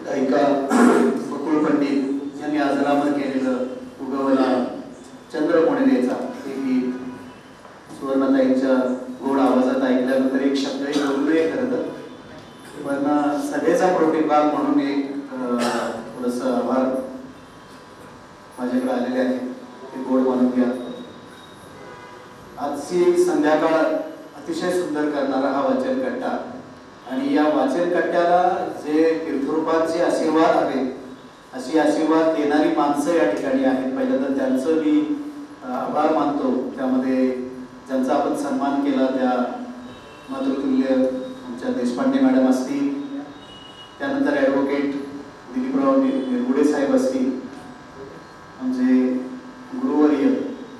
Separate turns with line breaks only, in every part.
गायिका बकुळ पंडित यांनी आजरामर केलेलं उगवला चंद्र कोणेचा हे गीत सुवर्णताईंच्या गोड आवाजात ऐकल्यानंतर एक शब्दही बोलू नये खरं तर, पण सभेचा प्रोटोकॉल म्हणून एक थोडंसं आभार माझ्याकडे आलेले आहे, ते गोड मानून घ्या. आजची संध्याकाळ अतिशय सुंदर करणारा हा वाचन कट्टा, आणि या वाचन कट्ट्याला जे तीर्थरूपांचे आशीर्वाद आहेत, अशी आशीर्वाद देणारी माणसं या ठिकाणी आहेत. पहिल्यांदा त्यांचं मी आभार मानतो. त्यामध्ये ज्यांचा आपण सन्मान केला त्या मातृतुल्य आमच्या देशपांडे मॅडम असतील, त्यानंतर ॲडव्होकेट दिलीपराव निरगुडे साहेब असतील, आमचे गुरुवर्य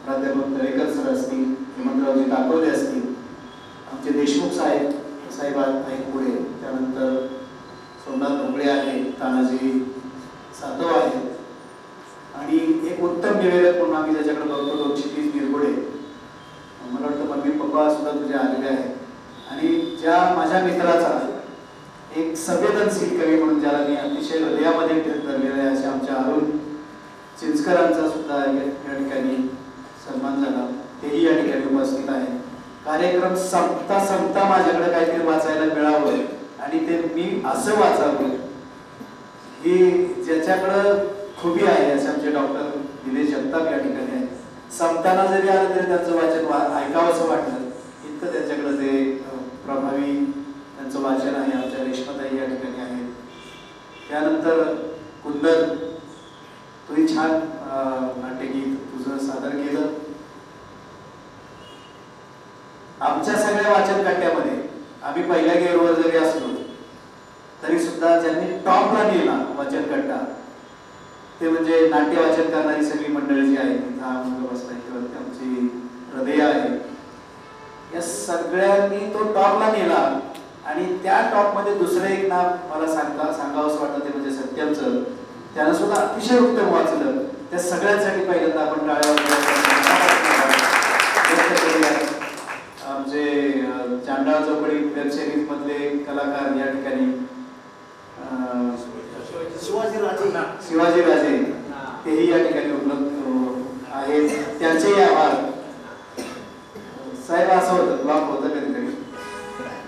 प्राध्यापक दरेकर सर असतील, हेमंतरावजी टाकवले असतील, आमचे देशमुख साहेब आहेत पुढे, त्यानंतर सोमनाथ ढोबळे आहेत, तानाजी सातव आहेत, आणि एक उत्तम निवेदक म्हणून आम्ही ज्याच्याकडे बघतो 230 निरगुडे, मला वाटतं मम्मी पप्पा सुद्धा तुझे आलेले आहेत. आणि ज्या माझ्या मित्राचा एक संवेदनशील कवी म्हणून ज्याला मी अतिशय हृदयामध्ये धरलेला आहे, अशा आमच्या अरुण चिंचकरांचा सुद्धा या ठिकाणी सन्मान झाला, तेही या ठिकाणी उपस्थित आहे. कार्यक्रम संपता माझ्याकडे काहीतरी वाचायला मिळावं आणि ते मी असं वाचावं ही ज्याच्याकडं खूबी आहे, असे आमचे डॉक्टर दिनेश जगताप या ठिकाणी आहे. संपताना जरी आलं तरी त्यांचं वाचन ऐकावं असं वाटलं, इतकं त्यांच्याकडं ते प्रभावी त्यांचं वाचन आहे. आमच्या रेश्माताई या ठिकाणी आहेत. त्यानंतर कुंदन, तोही छान नाट्यगीत तुझं सादर केलं. आमच्या सगळ्या वाचन कट्ट्यामध्ये आम्ही पहिल्या गेअरवर जरी असलो तरी सुद्धा ज्यांनी टॉपला नेला वाचन कट्टा ते म्हणजे नाट्य वाचन करणारी सगळी मंडळी जी आहे, आमची हृदय आहे, या सगळ्यांनी तो टॉपला नेला. आणि त्या टॉप मध्ये दुसरं एक नाव मला सांगावंसं वाटतं, ते म्हणजे सत्यमचं. त्यानं सुद्धा अतिशय उत्तम वाचलं. त्या सगळ्यांसाठी पहिल्यांदा आपण टाळ्या आमचे चांडाळ चौकडी वेब सिरीज मधले कलाकार या ठिकाणी शिवाजी राजे तेही या ठिकाणी उपलब्ध आहेत. त्यांचेही आभार. साहेब असं होतं, ब्लॉक होतं कधीतरी.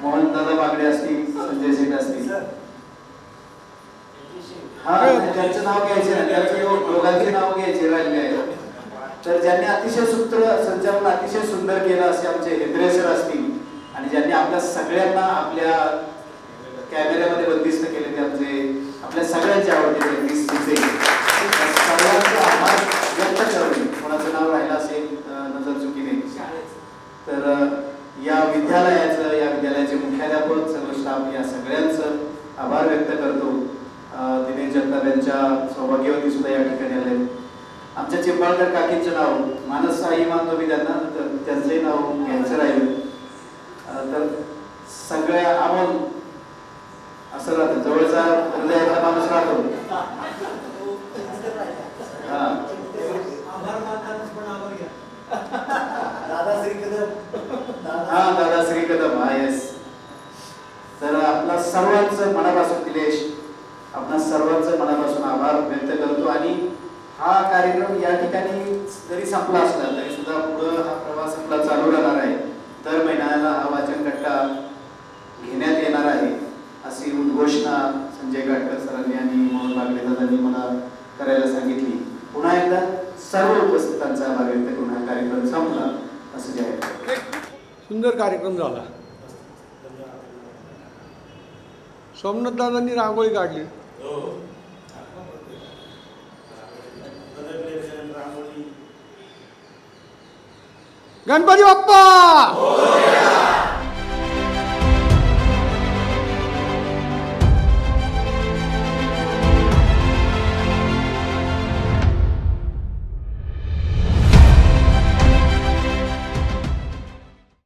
मोहन दादा बागडे असतील, संजय सेठ असतील, हा त्यांचं नाव घ्यायचे ना, त्यांचं दोघांचे नाव घ्यायचे राहिले आहे. तर ज्यांनी अतिशय सूत्र संचालन अतिशय सुंदर केलं असे आमचे हेद्रे सर असतील, आणि ज्यांनी आपल्या सगळ्यांना आपल्या कॅमेऱ्यामध्ये बंदिस्त केले ते आमचे आपल्या सगळ्यांचे आवडते सर्वांचे आभार व्यक्त करणे. कोणाचं नाव राहिलं असेल नजर चुकीने तर या विद्यालयाचं, या विद्यालयाचे मुख्याध्यापक, सर्व स्टाफ, या सगळ्यांचं आभार व्यक्त करतो. दिनेश जगताप यांच्या सौभाग्यवती सुद्धा या ठिकाणी आले. आमच्या चिंबाळकर काकींचं नाव मानस आई मानतो मी त्यांना, तर त्यांचंही नाव घ्यायचं राहिलं तर सगळ्या अमोल असं राहतं, जवळचा हृदयाचा माणूस राहतो. दादा श्री कदम, हा येस. तर आपला सर्वांचं मनापासून दिलेश, आपणा सर्वांचं मनापासून आभार व्यक्त करतो. आणि हा कार्यक्रम या ठिकाणी जरी संपला असला तरी सुद्धा पुढं हा प्रवास आपला चालू राहणार आहे. दर महिन्याला हा वाचन कट्टा घेण्यात येणार आहे अशी उद्घोषणा संजय गाडकर सरांनी आणि मोहन बागडे दादांनी मला करायला सांगितली. पुन्हा एकदा सर्व उपस्थितांचा आभार व्यक्त करून हा कार्यक्रम संपला असं जे आहे.
सुंदर कार्यक्रम झाला. सोमनाथ दादांनी रांगोळी काढली. गणपती बाप्पा.